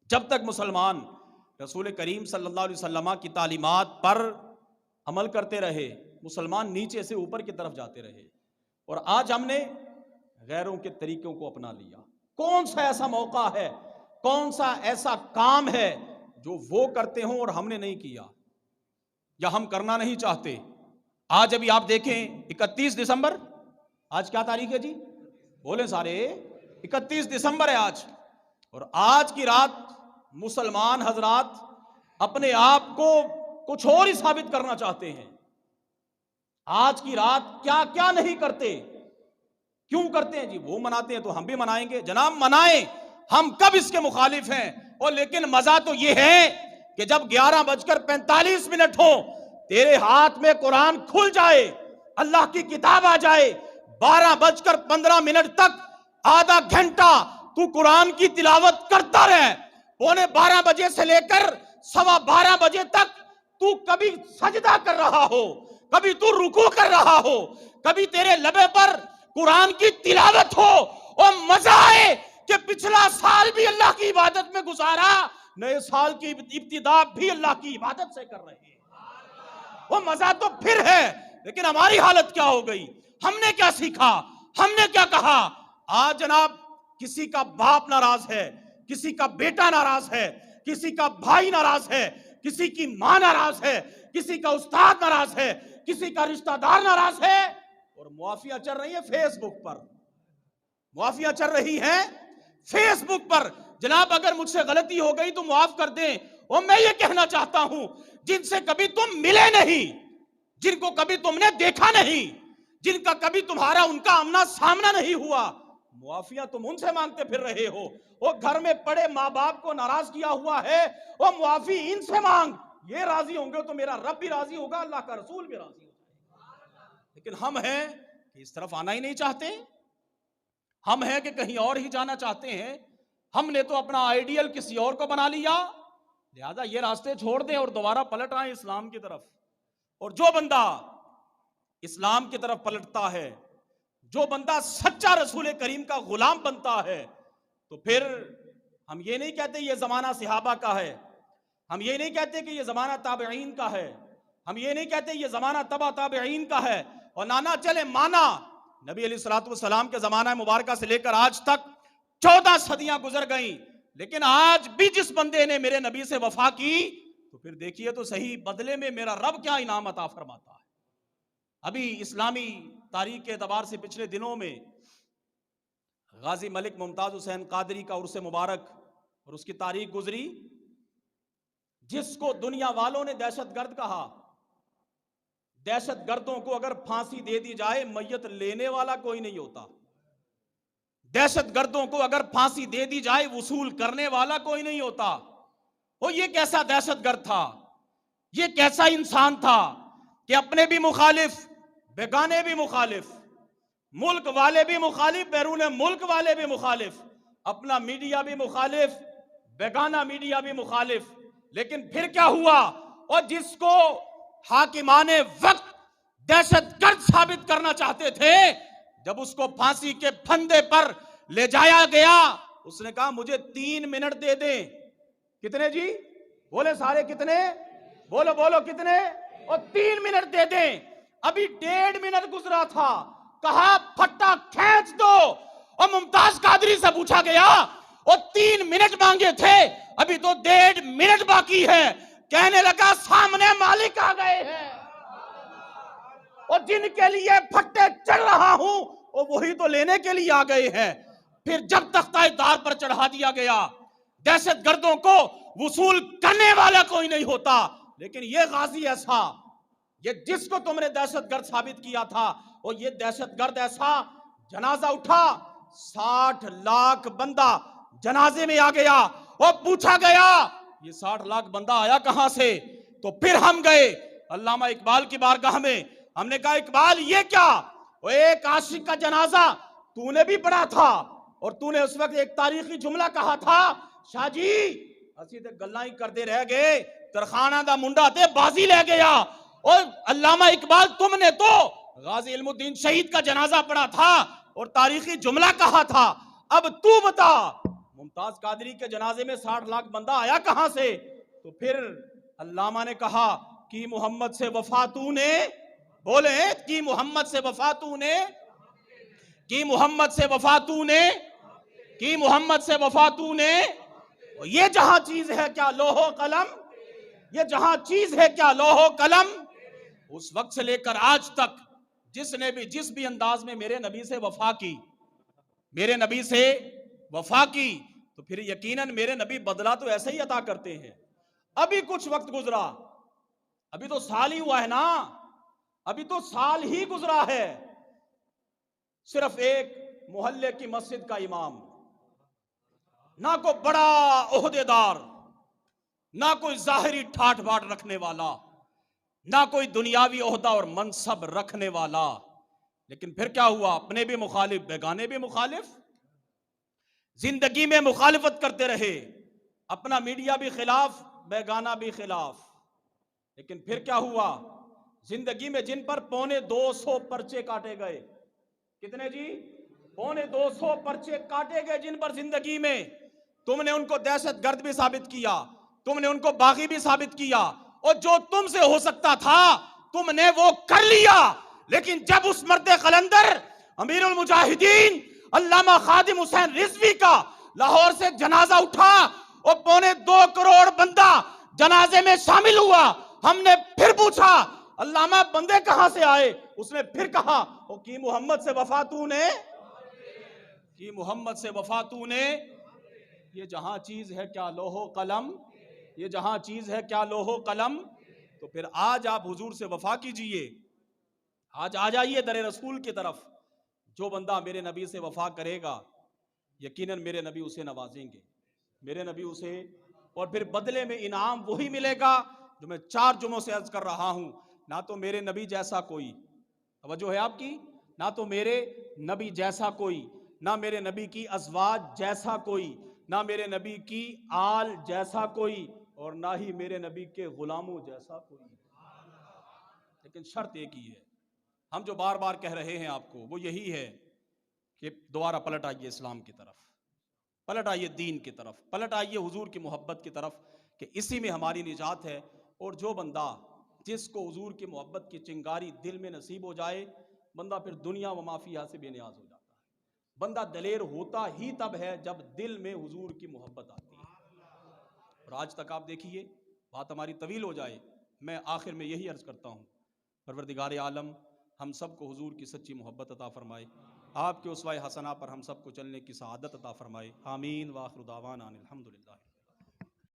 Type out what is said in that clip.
جب تک مسلمان رسول کریم صلی اللہ علیہ وسلم کی تعلیمات پر عمل کرتے رہے، مسلمان نیچے سے اوپر کی طرف جاتے رہے، اور آج ہم نے غیروں کے طریقوں کو اپنا لیا۔ کون سا ایسا موقع ہے، کون سا ایسا کام ہے جو وہ کرتے ہوں اور ہم نے نہیں کیا یا ہم کرنا نہیں چاہتے؟ آج ابھی آپ دیکھیں 31 دسمبر، آج کیا تاریخ ہے جی؟ بولیں سارے، 31 دسمبر ہے آج، اور آج کی رات مسلمان حضرات اپنے آپ کو کچھ اور ہی ثابت کرنا چاہتے ہیں۔ آج کی رات کیا کیا نہیں کرتے، کیوں کرتے ہیں جی؟ وہ مناتے ہیں تو ہم بھی منائیں گے۔ جناب منائیں، ہم کب اس کے مخالف ہیں؟ اور لیکن مزہ تو یہ ہے کہ جب 11:45 ہو، تیرے ہاتھ میں قرآن کھل جائے، اللہ کی کتاب آ جائے، 12:15 تک آدھا گھنٹہ تو قرآن کی تلاوت کرتا رہے، 11:15 بجے سے لے کر 12:15 بجے تک تو کبھی سجدہ کر رہا ہو، کبھی تو رکوع کر رہا ہو، کبھی تیرے لبے پر قرآن کی تلاوت ہو، اور مزہ آئے کہ پچھلا سال بھی اللہ کی عبادت میں گزارا، نئے سال کی ابتدا بھی اللہ کی عبادت سے کر رہے ہیں۔ وہ مزہ تو پھر ہے، لیکن ہماری حالت کیا ہو گئی؟ ہم نے کیا سیکھا؟ ہم نے کیا کہا؟ آج جناب کسی کا باپ ناراض ہے، کسی کا بیٹا ناراض ہے، کسی کا بھائی ناراض ہے، کسی کی ماں ناراض ہے، کسی کا استاد ناراض ہے، کسی کا رشتہ دار ناراض ہے، اور معافیاں چل رہی ہیں فیس بک پر، معافیاں چل رہی ہیں فیس بک پر۔ جناب اگر مجھ سے غلطی ہو گئی تو معاف کر دیں، اور میں یہ کہنا چاہتا ہوں جن سے کبھی تم ملے نہیں، جن کو کبھی تم نے دیکھا نہیں، جن کا کبھی تمہارا ان کا آمنا سامنا نہیں ہوا، معافیاں تم ان سے مانگتے پھر رہے ہو۔ وہ گھر میں پڑے ماں باپ کو ناراض کیا ہوا ہے، وہ معافی ان سے مانگ، یہ راضی ہوں گے تو میرا رب بھی راضی ہوگا، اللہ کا رسول بھی راضی ہوگا۔ لیکن ہم ہیں کہ اس طرف آنا ہی نہیں چاہتے، ہم ہیں کہ کہیں اور ہی جانا چاہتے ہیں، ہم نے تو اپنا آئیڈیل کسی اور کو بنا لیا، لہذا یہ راستے چھوڑ دیں اور دوبارہ پلٹ آئیں اسلام کی طرف۔ اور جو بندہ اسلام کی طرف پلٹتا ہے، جو بندہ سچا رسول کریم کا غلام بنتا ہے، تو پھر ہم یہ نہیں کہتے یہ زمانہ صحابہ کا ہے، ہم یہ نہیں کہتے کہ یہ زمانہ تابعین کا ہے، ہم یہ نہیں کہتے یہ زمانہ تبع تابعین کا ہے، اور نانا چلے مانا نبی علیہ الصلوۃ والسلام کے زمانہ مبارکہ سے لے کر آج تک 14 صدیاں گزر گئیں، لیکن آج بھی جس بندے نے میرے نبی سے وفا کی تو پھر دیکھیے تو صحیح بدلے میں میرا رب کیا انعام عطا فرماتا ہے۔ ابھی اسلامی تاریخ کے اعتبار سے پچھلے دنوں میں غازی ملک ممتاز حسین قادری کا عرس مبارک اور اس کی تاریخ گزری، جس کو دنیا والوں نے دہشت گرد کہا۔ دہشت گردوں کو اگر پھانسی دے دی جائے میت لینے والا کوئی نہیں ہوتا، دہشت گردوں کو اگر پھانسی دے دی جائے وصول کرنے والا کوئی نہیں ہوتا۔ وہ یہ کیسا دہشت گرد تھا، یہ کیسا انسان تھا کہ اپنے بھی مخالف، بیگانے بھی مخالف، ملک والے بھی مخالف، بیرون ملک والے بھی مخالف، اپنا میڈیا بھی مخالف، بیگانہ میڈیا بھی مخالف۔ لیکن پھر کیا ہوا؟ اور جس کو حاکمان وقت دہشت گرد ثابت کرنا چاہتے تھے، جب اس کو پھانسی کے پھندے پر لے جایا گیا، اس نے کہا مجھے 3 منٹ دے دیں۔ کتنے جی؟ بولے سارے کتنے؟ بولو بولو کتنے؟ اور 3 منٹ دے دیں۔ ابھی 1.5 منٹ گزرا تھا، کہا پھٹا کھینچ دو، اور ممتاز قادری سے پوچھا گیا اور 3 منٹ مانگے تھے، ابھی تو 1.5 منٹ باقی ہے۔ کہنے لگا سامنے مالک آ گئے ہیں، اور جن کے لیے پھٹے چڑھ رہا ہوں اور وہی تو لینے کے لیے آ گئے ہیں۔ پھر جب تختہ دار پر چڑھا دیا گیا، دہشت گردوں کو وصول کرنے والا کوئی نہیں ہوتا، لیکن یہ غازی ایسا، یہ جس کو تم نے دہشت گرد ثابت کیا تھا، اور یہ دہشت گرد ایسا، جنازہ اٹھا، 60 لاکھ بندہ جنازے میں آ گیا، اور پوچھا گیا یہ 60 لاکھ بندہ آیا کہاں سے؟ تو پھر ہم گئے علامہ اقبال کی بارگاہ میں، ہم نے کہا اقبال یہ کیا؟ وہ ایک عاشق کا جنازہ تو نے بھی پڑھا تھا، اور تو نے اس وقت ایک تاریخی جملہ کہا تھا، شاہ جی اسی تے گلاں ہی کردے رہ گئے، ترخانہ دا منڈا تے بازی لے گیا۔ اور علامہ اقبال تم نے تو غازی علم الدین شہید کا جنازہ پڑھا تھا اور تاریخی جملہ کہا تھا، اب تو بتا ممتاز قادری کے جنازے میں 60 لاکھ بندہ آیا کہاں سے؟ تو پھر علامہ نے کہا کہ محمد سے وفا تو نے، بولے کہ محمد سے وفا تو نے، کہ محمد سے وفا تو نے، کہ محمد سے وفا تو نے. یہ جہاں چیز ہے کیا لوح و قلم، یہ جہاں چیز ہے کیا لوح و قلم. اس وقت سے لے کر آج تک جس نے بھی جس بھی انداز میں میرے نبی سے وفا کی، میرے نبی سے وفا کی، تو پھر یقیناً میرے نبی بدلہ تو ایسے ہی عطا کرتے ہیں. ابھی کچھ وقت گزرا، ابھی تو سال ہی ہوا ہے نا، ابھی تو سال ہی گزرا ہے. صرف ایک محلے کی مسجد کا امام، نہ کوئی بڑا عہدے دار، نہ کوئی ظاہری ٹھاٹ باٹ رکھنے والا، نہ کوئی دنیاوی عہدہ اور منصب رکھنے والا، لیکن پھر کیا ہوا؟ اپنے بھی مخالف، بیگانے بھی مخالف، زندگی میں مخالفت کرتے رہے، اپنا میڈیا بھی خلاف، بیگانہ بھی خلاف. لیکن پھر کیا ہوا؟ زندگی میں جن پر 250 پرچے کاٹے گئے، کتنے جی؟ 250 پرچے کاٹے گئے جن پر زندگی میں، تم نے ان کو دہشت گرد بھی ثابت کیا، تم نے ان کو باغی بھی ثابت کیا، اور جو تم سے ہو سکتا تھا تم نے وہ کر لیا. لیکن جب اس مرد قلندر امیر المجاہدین علامہ خادم حسین رضوی کا لاہور سے جنازہ اٹھا اور 2.25 کروڑ بندہ جنازے میں شامل ہوا، ہم نے پھر پوچھا علامہ بندے کہاں سے آئے؟ اس نے پھر کہا کہ محمد سے وفا تو نے، کہ محمد سے وفا تو نے. یہ جہاں چیز ہے کیا لوح و قلم، یہ جہاں چیز ہے کیا لوح و قلم. تو پھر آج آپ حضور سے وفا کیجئے، آج آ جائیے در رسول کی طرف. جو بندہ میرے نبی سے وفا کرے گا یقیناً میرے نبی اسے نوازیں گے، میرے نبی اسے، اور پھر بدلے میں انعام وہی ملے گا جو میں 4 جمعوں سے عرض کر رہا ہوں. نہ تو میرے نبی جیسا کوئی، توجہ ہے آپ کی، نہ تو میرے نبی جیسا کوئی، نہ میرے نبی کی ازواج جیسا کوئی، نہ میرے نبی کی آل جیسا کوئی، اور نہ ہی میرے نبی کے غلاموں جیسا کوئی. لیکن شرط ایک ہی ہے، ہم جو بار بار کہہ رہے ہیں آپ کو، وہ یہی ہے کہ دوبارہ پلٹ آئیے اسلام کی طرف، پلٹ آئیے دین کی طرف، پلٹ آئیے حضور کی محبت کی طرف، کہ اسی میں ہماری نجات ہے. اور جو بندہ، جس کو حضور کی محبت کی چنگاری دل میں نصیب ہو جائے، بندہ پھر دنیا و ما فیہا سے بے نیاز ہو جاتا ہے. بندہ دلیر ہوتا ہی تب ہے جب دل میں حضور کی محبت آتی ہے. اور آج تک آپ دیکھیے، بات ہماری طویل ہو جائے، میں آخر میں یہی عرض کرتا ہوں، پروردگار عالم ہم سب کو حضور کی سچی محبت عطا فرمائے، آپ کے اسوہ حسنہ پر ہم سب کو چلنے کی سعادت عطا فرمائے. آمین. وآخر دعوانا الحمدللہ.